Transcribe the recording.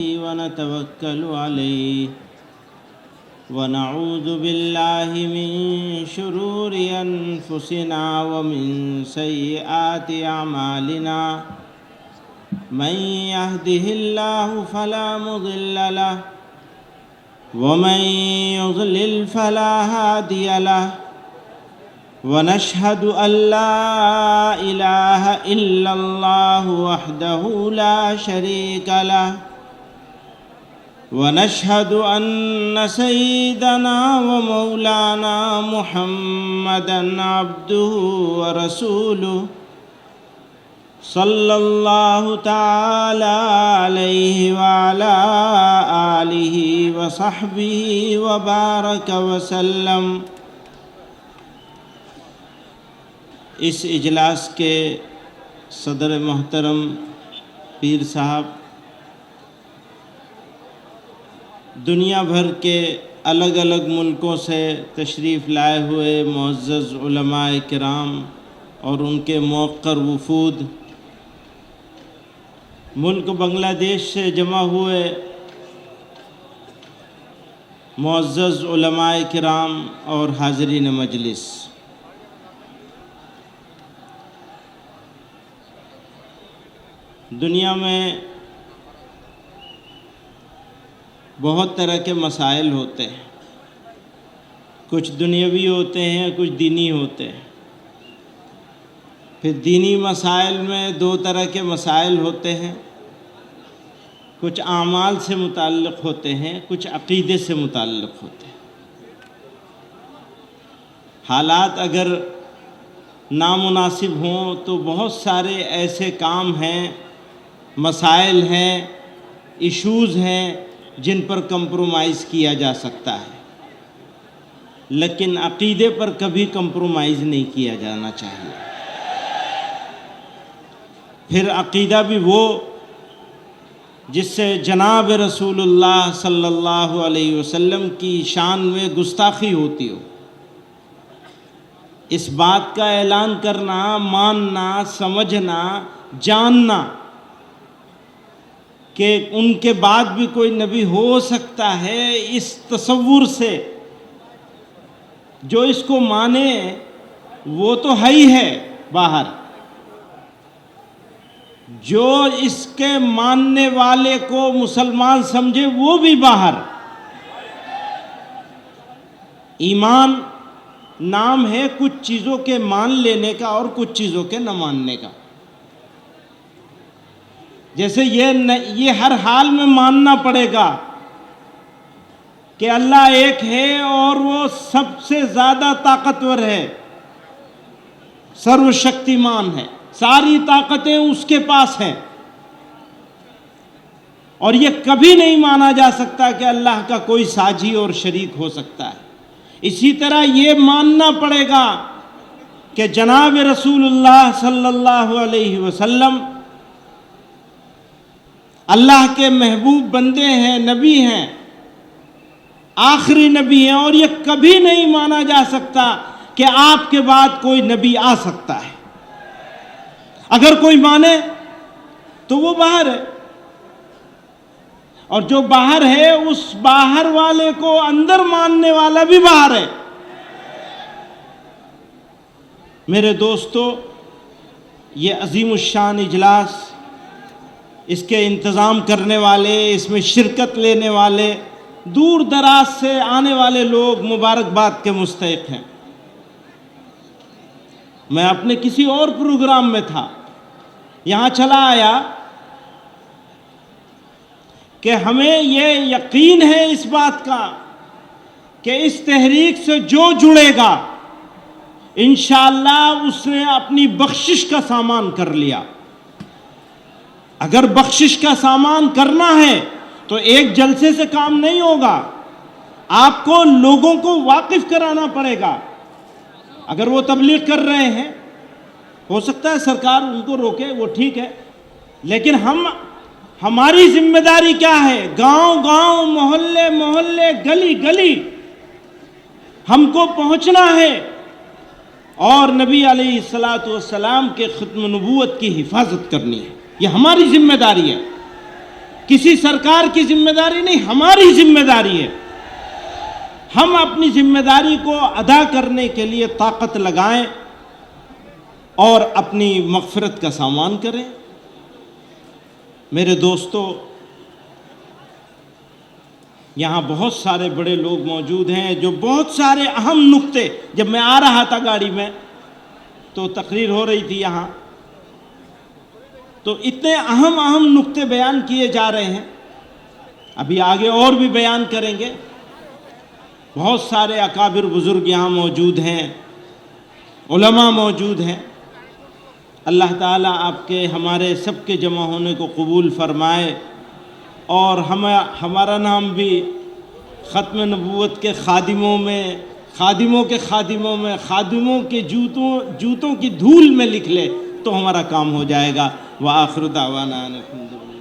ونتوكل عليه ونعوذ بالله من شرور أنفسنا ومن سيئات أعمالنا من يهده الله فلا مضل له ومن يضلل فلا هادي له ونشهد أن لا إله إلا الله وحده لا شريك له ونشهد أن سيدنا ومولانا محمدًا عبده ورسوله صلى الله تعالى عليه وعلى آله وصحبه وبارك وسلم۔ اس اجلاس کے صدر محترم پیر صاحب، دنیا بھر کے الگ الگ ملکوں سے تشریف لائے ہوئے معزز علماء کرام اور ان کے موقر وفود، ملک بنگلہ دیش سے جمع ہوئے معزز علماء کرام اور حاضرین مجلس، دنیا میں بہت طرح کے مسائل ہوتے ہیں، کچھ دنیاوی ہوتے ہیں، کچھ دینی ہوتے ہیں۔ پھر دینی مسائل میں دو طرح کے مسائل ہوتے ہیں، کچھ اعمال سے متعلق ہوتے ہیں، کچھ عقیدے سے متعلق ہوتے ہیں۔ حالات اگر نامناسب ہوں تو بہت سارے ایسے کام ہیں، مسائل ہیں، ایشوز ہیں جن پر کمپرومائز کیا جا سکتا ہے، لیکن عقیدے پر کبھی کمپرومائز نہیں کیا جانا چاہیے۔ پھر عقیدہ بھی وہ جس سے جناب رسول اللہ صلی اللہ علیہ وسلم کی شان میں گستاخی ہوتی ہو، اس بات کا اعلان کرنا، ماننا، سمجھنا، جاننا کہ ان کے بعد بھی کوئی نبی ہو سکتا ہے، اس تصور سے جو اس کو مانے وہ تو ہے ہی ہے باہر، جو اس کے ماننے والے کو مسلمان سمجھے وہ بھی باہر۔ ایمان نام ہے کچھ چیزوں کے مان لینے کا اور کچھ چیزوں کے نہ ماننے کا۔ جیسے یہ ہر حال میں ماننا پڑے گا کہ اللہ ایک ہے اور وہ سب سے زیادہ طاقتور ہے، سرو شکتیمان ہے، ساری طاقتیں اس کے پاس ہیں، اور یہ کبھی نہیں مانا جا سکتا کہ اللہ کا کوئی ساجی اور شریک ہو سکتا ہے۔ اسی طرح یہ ماننا پڑے گا کہ جناب رسول اللہ صلی اللہ علیہ وسلم اللہ کے محبوب بندے ہیں، نبی ہیں، آخری نبی ہیں، اور یہ کبھی نہیں مانا جا سکتا کہ آپ کے بعد کوئی نبی آ سکتا ہے۔ اگر کوئی مانے تو وہ باہر ہے، اور جو باہر ہے اس باہر والے کو اندر ماننے والا بھی باہر ہے۔ میرے دوستو، یہ عظیم الشان اجلاس، اس کے انتظام کرنے والے، اس میں شرکت لینے والے، دور دراز سے آنے والے لوگ مبارکباد کے مستحق ہیں۔ میں اپنے کسی اور پروگرام میں تھا، یہاں چلا آیا کہ ہمیں یہ یقین ہے اس بات کا کہ اس تحریک سے جو جڑے گا انشاءاللہ اس نے اپنی بخشش کا سامان کر لیا۔ اگر بخشش کا سامان کرنا ہے تو ایک جلسے سے کام نہیں ہوگا، آپ کو لوگوں کو واقف کرانا پڑے گا۔ اگر وہ تبلیغ کر رہے ہیں، ہو سکتا ہے سرکار ان کو روکے، وہ ٹھیک ہے، لیکن ہماری ذمہ داری کیا ہے؟ گاؤں گاؤں، محلے محلے، گلی گلی ہم کو پہنچنا ہے اور نبی علیہ السلام کے ختم نبوت کی حفاظت کرنی ہے۔ یہ ہماری ذمہ داری ہے کسی سرکار کی ذمہ داری نہیں، ہماری ذمہ داری ہے۔ ہم اپنی ذمہ داری کو ادا کرنے کے لیے طاقت لگائیں اور اپنی مغفرت کا سامان کریں۔ میرے دوستو، یہاں بہت سارے بڑے لوگ موجود ہیں جو بہت سارے اہم نکتے، جب میں آ رہا تھا گاڑی میں تو تقریر ہو رہی تھی یہاں، تو اتنے اہم نکتے بیان کیے جا رہے ہیں، ابھی آگے اور بھی بیان کریں گے۔ بہت سارے اکابر بزرگ یہاں موجود ہیں، علماء موجود ہیں۔ اللہ تعالیٰ آپ کے ہمارے سب کے جمع ہونے کو قبول فرمائے، اور ہمارا نام بھی ختم نبوت کے خادموں میں، خادموں کے جوتوں کی دھول میں لکھ لے تو ہمارا کام ہو جائے گا۔ وآخر دعوانا الحمدللہ۔